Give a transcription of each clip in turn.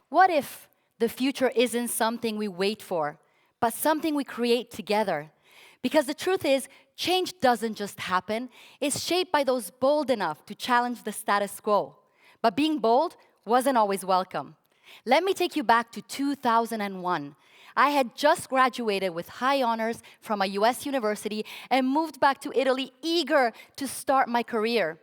What if the future isn't something we wait for, but something we create together? Because the truth is, change doesn't just happen, it's shaped by those bold enough to challenge the status quo. But being bold wasn't always welcome. Let me take you back to 2001. I had just graduated with high honors from a US university and moved back to Italy eager to start my career.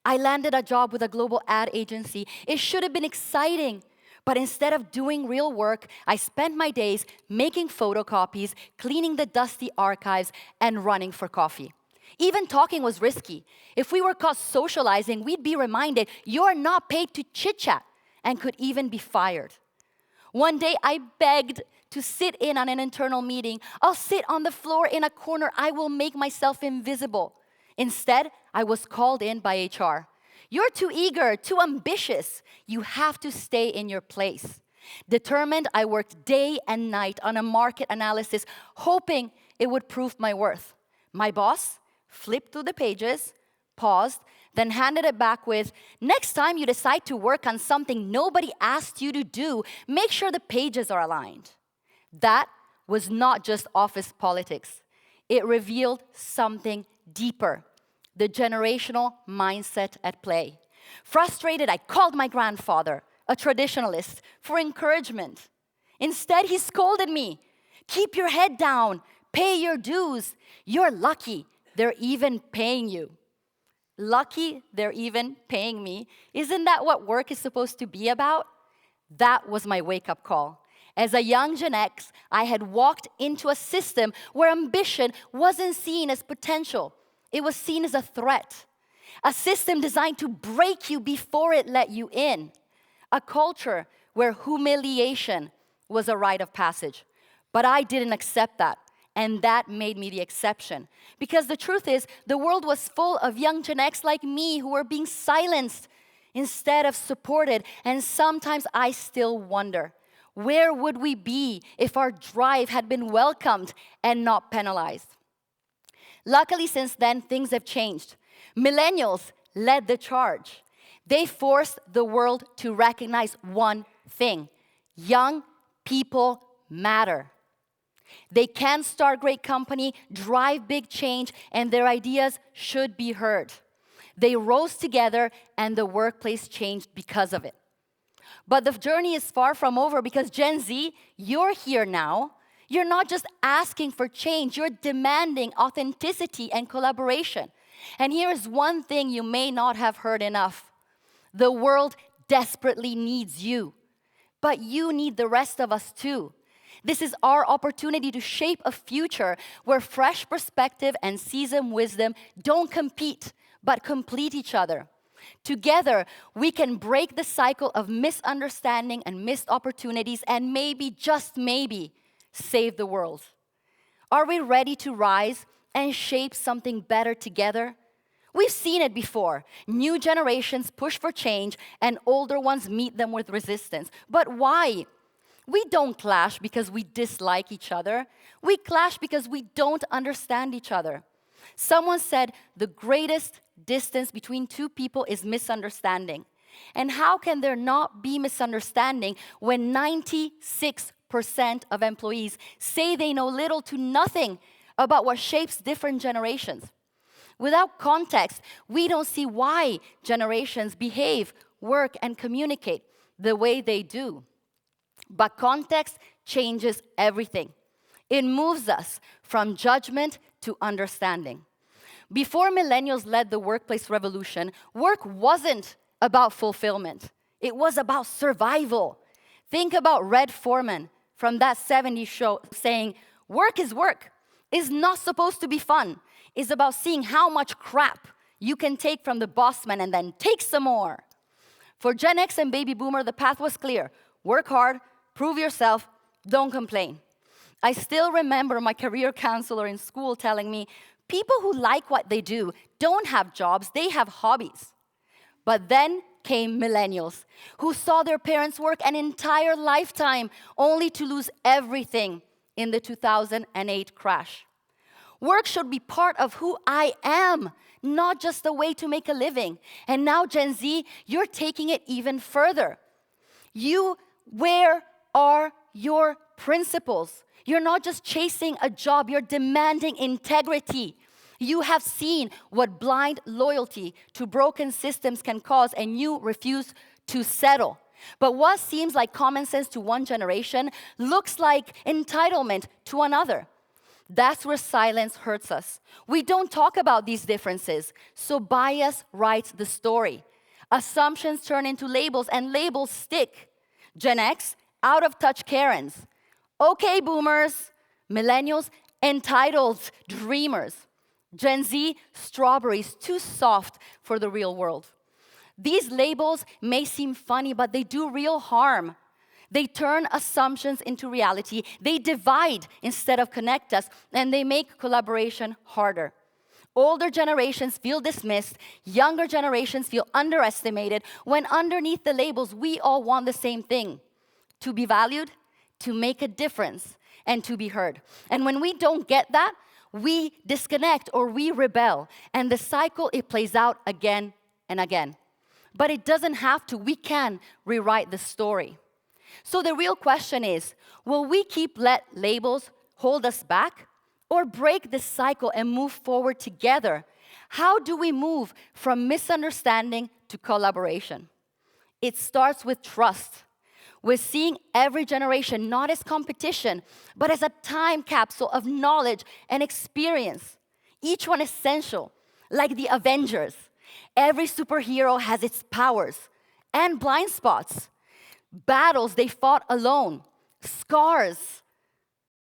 I landed a job with a global ad agency. It should have been exciting. But instead of doing real work, I spent my days making photocopies, cleaning the dusty archives, and running for coffee. Even talking was risky. If we were caught socializing, we'd be reminded, you're not paid to chit-chat, and could even be fired. One day, I begged to sit in on an internal meeting. I'll sit on the floor in a corner. I will make myself invisible. Instead, I was called in by HR. You're too eager, too ambitious. You have to stay in your place. Determined, I worked day and night on a market analysis, hoping it would prove my worth. My boss flipped through the pages, paused, then handed it back with, next time you decide to work on something nobody asked you to do, make sure the pages are aligned. That was not just office politics. It revealed something deeper. The generational mindset at play. Frustrated, I called my grandfather, a traditionalist, for encouragement. Instead, he scolded me. Keep your head down. Pay your dues. You're lucky they're even paying you. Lucky they're even paying me. Isn't that what work is supposed to be about? That was my wake-up call. As a young Gen X, I had walked into a system where ambition wasn't seen as potential. It was seen as a threat, a system designed to break you before it let you in, a culture where humiliation was a rite of passage. But I didn't accept that, and that made me the exception. Because the truth is, the world was full of young Gen X like me who were being silenced instead of supported, and sometimes I still wonder, where would we be if our drive had been welcomed and not penalized? Luckily, since then, things have changed. Millennials led the charge. They forced the world to recognize one thing: young people matter. They can start great company, drive big change, and their ideas should be heard. They rose together, and the workplace changed because of it. But the journey is far from over, because Gen Z, you're here now. You're not just asking for change, you're demanding authenticity and collaboration. And here is one thing you may not have heard enough. The world desperately needs you, but you need the rest of us too. This is our opportunity to shape a future where fresh perspective and seasoned wisdom don't compete, but complete each other. Together, we can break the cycle of misunderstanding and missed opportunities, and maybe, just maybe, save the world. Are we ready to rise and shape something better together? We've seen it before. New generations push for change, and older ones meet them with resistance. But why? We don't clash because we dislike each other. We clash because we don't understand each other. Someone said the greatest distance between two people is misunderstanding. And how can there not be misunderstanding when 96% of employees say they know little to nothing about what shapes different generations? Without context, we don't see why generations behave, work, and communicate the way they do. But context changes everything. It moves us from judgment to understanding. Before millennials led the workplace revolution, work wasn't about fulfillment. It was about survival. Think about Red Foreman from that 70s show saying, work is work. It's not supposed to be fun. It's about seeing how much crap you can take from the boss man and then take some more. For Gen X and Baby Boomer, the path was clear. Work hard, prove yourself, don't complain. I still remember my career counselor in school telling me, people who like what they do don't have jobs, they have hobbies. But then came millennials, who saw their parents work an entire lifetime only to lose everything in the 2008 crash. Work should be part of who I am, not just a way to make a living. And now, Gen Z, you're taking it even further. Where are your principles? You're not just chasing a job, you're demanding integrity. You have seen what blind loyalty to broken systems can cause, and you refuse to settle. But what seems like common sense to one generation looks like entitlement to another. That's where silence hurts us. We don't talk about these differences, so bias writes the story. Assumptions turn into labels, and labels stick. Gen X, out-of-touch Karens. Okay, boomers. Millennials, entitled dreamers. Gen Z, strawberries, too soft for the real world. These labels may seem funny, but they do real harm. They turn assumptions into reality. They divide instead of connect us, and they make collaboration harder. Older generations feel dismissed. Younger generations feel underestimated, when underneath the labels, we all want the same thing: to be valued, to make a difference, and to be heard. And when we don't get that, we disconnect or we rebel, and the cycle, it plays out again and again. But it doesn't have to. We can rewrite the story. So the real question is, will we let labels hold us back, or break this cycle and move forward together? How do we move from misunderstanding to collaboration? It starts with trust, with seeing every generation not as competition, but as a time capsule of knowledge and experience. Each one essential, like the Avengers. Every superhero has its powers and blind spots. Battles they fought alone, scars.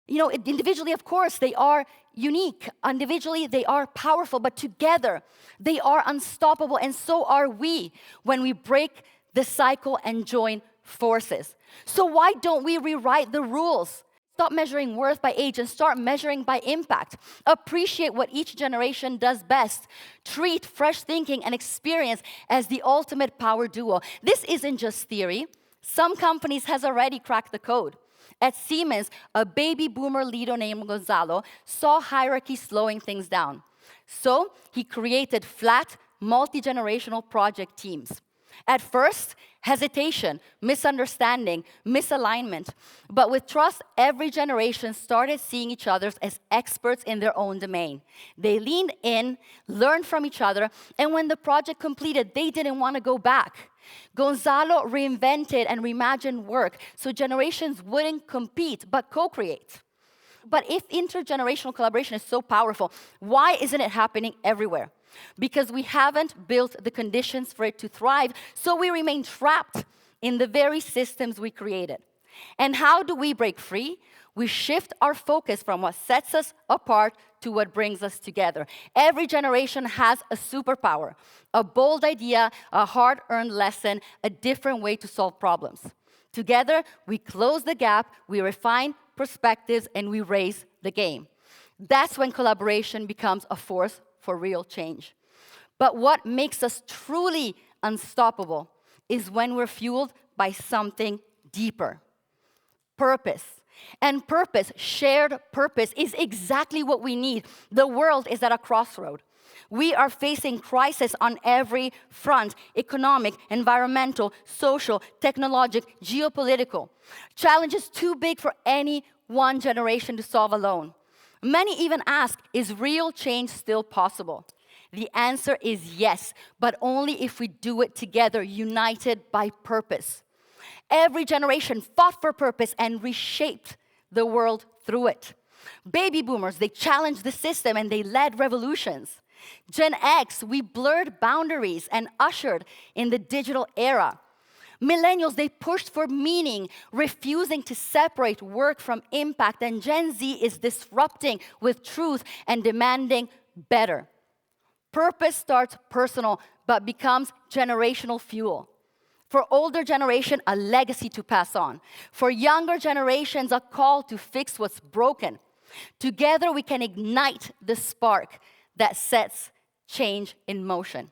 Individually, of course, they are unique. Individually, they are powerful, but together, they are unstoppable, and so are we when we break the cycle and join forces. So why don't we rewrite the rules? Stop measuring worth by age and start measuring by impact. Appreciate what each generation does best. Treat fresh thinking and experience as the ultimate power duo. This isn't just theory. Some companies has already cracked the code. At Siemens, a baby boomer leader named Gonzalo saw hierarchy slowing things down. So he created flat, multi-generational project teams. At first, hesitation, misunderstanding, misalignment. But with trust, every generation started seeing each other as experts in their own domain. They leaned in, learned from each other, and when the project completed, they didn't want to go back. Gonzalo reinvented and reimagined work so generations wouldn't compete, but co-create. But if intergenerational collaboration is so powerful, why isn't it happening everywhere? Because we haven't built the conditions for it to thrive, so we remain trapped in the very systems we created. And how do we break free? We shift our focus from what sets us apart to what brings us together. Every generation has a superpower, a bold idea, a hard-earned lesson, a different way to solve problems. Together, we close the gap, we refine perspectives, and we raise the game. That's when collaboration becomes a force for real change. But what makes us truly unstoppable is when we're fueled by something deeper. Purpose. And purpose, shared purpose, is exactly what we need. The world is at a crossroad. We are facing crisis on every front: economic, environmental, social, technological, geopolitical. Challenges too big for any one generation to solve alone. Many even ask, is real change still possible? The answer is yes, but only if we do it together, united by purpose. Every generation fought for purpose and reshaped the world through it. Baby boomers, they challenged the system and they led revolutions. Gen X, we blurred boundaries and ushered in the digital era. Millennials, they pushed for meaning, refusing to separate work from impact. And Gen Z is disrupting with truth and demanding better. Purpose starts personal, but becomes generational fuel. For older generation, a legacy to pass on. For younger generations, a call to fix what's broken. Together, we can ignite the spark that sets change in motion.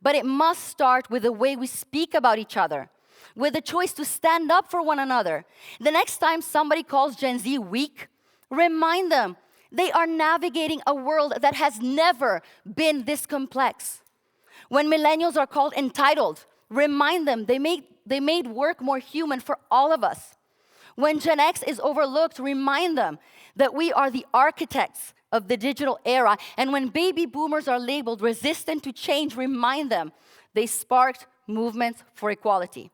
But it must start with the way we speak about each other, with the choice to stand up for one another. The next time somebody calls Gen Z weak, remind them they are navigating a world that has never been this complex. When millennials are called entitled, remind them they made They made work more human for all of us. When Gen X is overlooked, remind them that we are the architects of the digital era. And when baby boomers are labeled resistant to change, remind them they sparked movements for equality.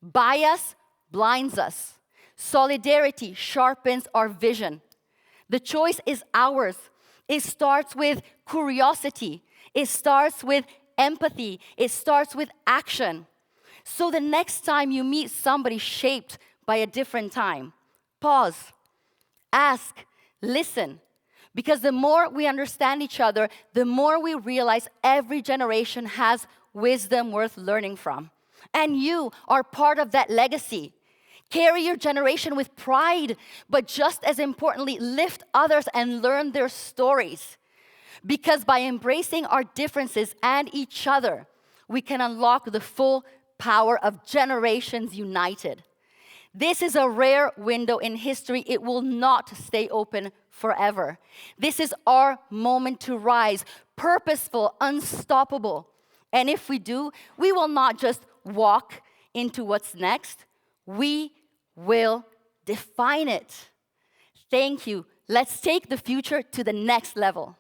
Bias blinds us. Solidarity sharpens our vision. The choice is ours. It starts with curiosity. It starts with empathy. It starts with action. So the next time you meet somebody shaped by a different time, pause, ask, listen. Because the more we understand each other, the more we realize every generation has wisdom worth learning from. And you are part of that legacy. Carry your generation with pride, but just as importantly, lift others and learn their stories. Because by embracing our differences and each other, we can unlock the full power of generations united. This is a rare window in history. It will not stay open forever. This is our moment to rise, purposeful, unstoppable. And if we do, we will not just walk into what's next. We will define it. Thank you. Let's take the future to the next level.